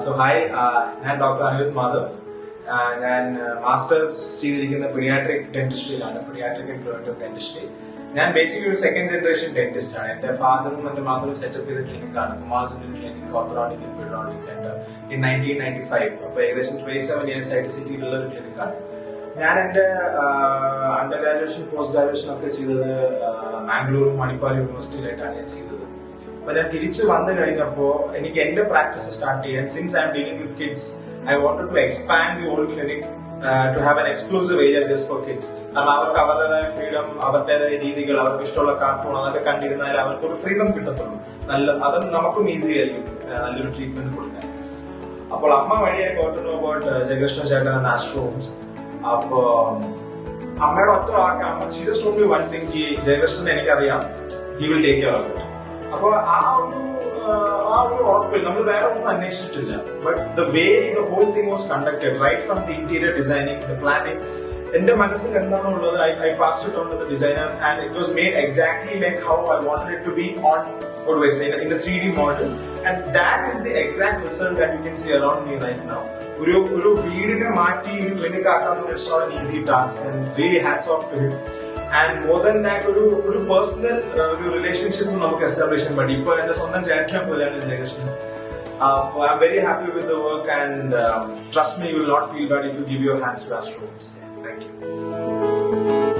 So hi, I'm Dr. Anirudh Madhav. ഞാൻ masters ചെയ്തിരിക്കുന്ന paediatric ഡെന്റിസ്ട്രിയിലാണ്, പീഡിയാട്രിക് ആൻഡ് പ്രിവെന്റീവ് ഡെന്റിസ്ട്രി. ഞാൻ ബേസിക്കലി ഒരു സെക്കൻഡ് ജനറേഷൻ ഡെന്റിസ്റ്റ് ആണ്. എന്റെ ഫാദറും എന്റെ മദറും സെറ്റപ്പ് ചെയ്ത ക്ലിനിക്കാണ് കുമാർസിന്റെ clinic, orthodontic and paediatric centre in 1995. അപ്പൊ ഏകദേശം 27 years ആയിട്ട് സിറ്റിയിലുള്ള ഒരു ക്ലിനിക്കാണ്. ഞാൻ എന്റെ അണ്ടർ ഗ്രാജുവേഷൻ പോസ്റ്റ് ഗ്രാജുവേഷൻ ഒക്കെ ചെയ്തത് മാംഗ്ലൂരും മണിപ്പാൽ യൂണിവേഴ്സിറ്റിയിലായിട്ടാണ് ഞാൻ ചെയ്തത്. അപ്പൊ ഞാൻ തിരിച്ചു വന്നു കഴിഞ്ഞപ്പോ എനിക്ക് എന്റെ പ്രാക്ടീസ് സ്റ്റാർട്ട് ചെയ്യാൻ, since I M dealing with kids, I wanted to expand the old clinic to have an exclusive area just for kids. കാരണം അവർക്ക് അവരുടേതായ ഫ്രീഡം, അവരുടേതായ രീതികൾ, അവർക്ക് ഇഷ്ടമുള്ള കാർട്ടൂൺ അതൊക്കെ കണ്ടിരുന്നാൽ അവർക്ക് ഒരു ഫ്രീഡം കിട്ടത്തുള്ളൂ. അത് നമുക്കും ഈസി ആയിരിക്കും നല്ലൊരു ട്രീറ്റ്മെന്റ് കൊടുക്കാൻ. അപ്പോൾ അമ്മ വഴി I got to know about Jayakrishna ചേട്ടൻ ആൻഡ് ആസ്ട്രോ ഹോംസ്. അപ്പോ അമ്മയുടെ ഒറ്റ വാക്ക്, അമ്മ she just told me one thing, Jayakrishnan എനിക്കറിയാം, he will take care of it. അപ്പൊ ആ ഒരു ഉറപ്പിൽ നമ്മൾ വേറെ ഒന്നും അന്വേഷിച്ചിട്ടില്ല. But the way the whole thing was conducted, right from the interior designing, the planning, എന്റെ മനസ്സിൽ എന്താണുള്ളത് I passed it on to the designer and it was made exactly like how I wanted it to be on, what do I say, in the 3D model, and that is the exact result that you can see around me right now. ഒരു വീടിനെ മാറ്റി ഒരു clinic ആക്കാന്ന്, it's not an easy task and really hats off to him. And more than that, ഒരു personal ഒരു relationship നമുക്ക് establish ചെയ്യാൻ പറ്റും. ഇപ്പൊ എന്റെ സ്വന്തം ചേട്ടനെ പോലെയാണ് Jayakrishnan. I am very happy with the work and trust me, you will not feel bad if you give your hands to Astro Homes. Thank you.